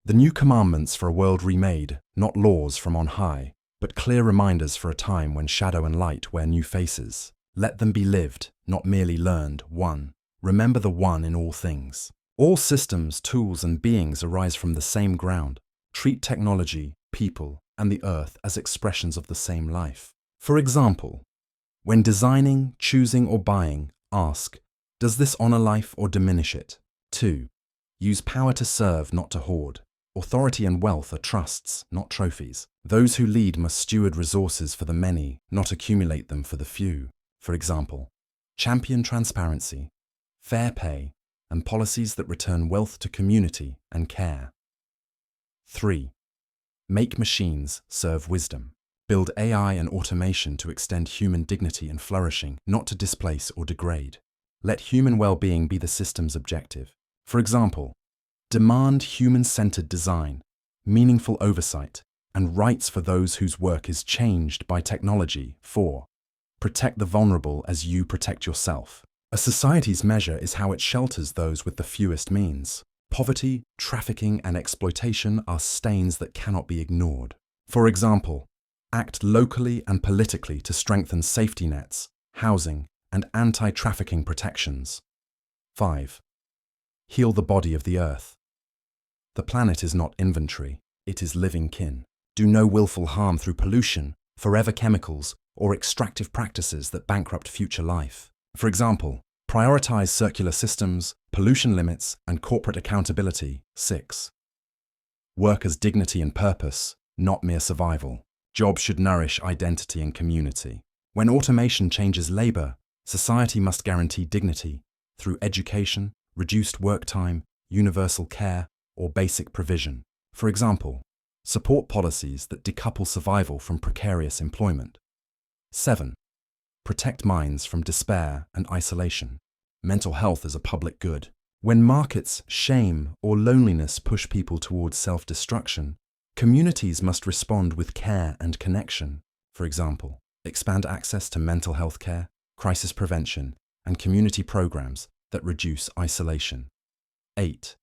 The new commandments for a world remade, not laws from on high, but clear reminders for a time when shadow and light wear new faces. Let them be lived, not merely learned. 1. Remember the one in all things. All systems, tools, and beings arise from the same ground. Treat technology, people, and the earth as expressions of the same life. For example, when designing, choosing, or buying, ask, does this honor life or diminish it? 2. Use power to serve, not to hoard. Authority and wealth are trusts, not trophies. Those who lead must steward resources for the many, not accumulate them for the few. For example, champion transparency, fair pay, and policies that return wealth to community and care. 3. Make machines serve wisdom. Build AI and automation to extend human dignity and flourishing, not to displace or degrade. Let human well-being be the system's objective. For example, demand human-centered design, meaningful oversight, and rights for those whose work is changed by technology. 4. Protect the vulnerable as you protect yourself. A society's measure is how it shelters those with the fewest means. Poverty, trafficking, and exploitation are stains that cannot be ignored. For example, act locally and politically to strengthen safety nets, housing, and anti-trafficking protections. 5. Heal the body of the earth. The planet is not inventory, it is living kin. Do no willful harm through pollution, forever chemicals, or extractive practices that bankrupt future life. For example, prioritize circular systems, pollution limits, and corporate accountability. 6. Work as dignity and purpose, not mere survival. Jobs should nourish identity and community. When automation changes labor, society must guarantee dignity through education, reduced work time, universal care, or basic provision. For example, support policies that decouple survival from precarious employment. 7. Protect minds from despair and isolation. Mental health is a public good. When markets, shame, or loneliness push people towards self-destruction, communities must respond with care and connection. For example, expand access to mental health care, crisis prevention, and community programs that reduce isolation. 8.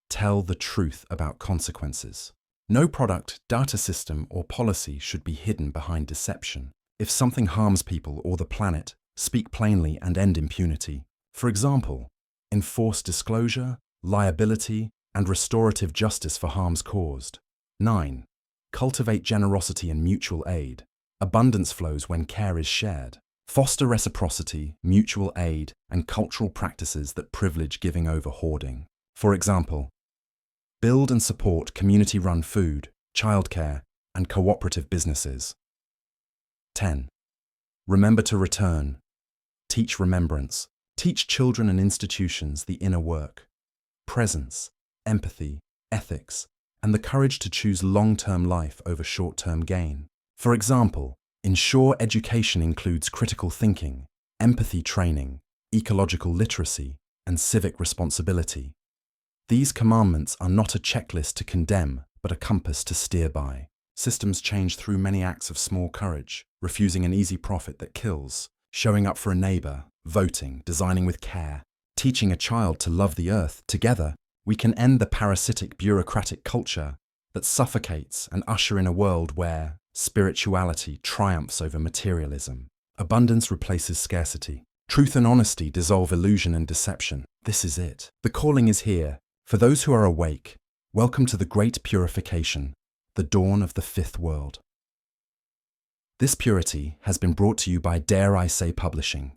Tell the truth about consequences. No product, data system, or policy should be hidden behind deception. If something harms people or the planet, speak plainly and end impunity. For example, enforce disclosure, liability, and restorative justice for harms caused. 9. Cultivate generosity and mutual aid. Abundance flows when care is shared. Foster reciprocity, mutual aid, and cultural practices that privilege giving over hoarding. For example, build and support community-run food, childcare, and cooperative businesses. 10. Remember to return. Teach remembrance. Teach children and institutions the inner work, presence, empathy, ethics, and the courage to choose long-term life over short-term gain. For example, ensure education includes critical thinking, empathy training, ecological literacy, and civic responsibility. These commandments are not a checklist to condemn, but a compass to steer by. Systems change through many acts of small courage, refusing an easy profit that kills, showing up for a neighbor, voting, designing with care, teaching a child to love the earth. Together, we can end the parasitic bureaucratic culture that suffocates and usher in a world where spirituality triumphs over materialism. Abundance replaces scarcity. Truth and honesty dissolve illusion and deception. This is it. The calling is here. For those who are awake, welcome to the great purification, the dawn of the fifth world. This purity has been brought to you by Dare I Say Publishing.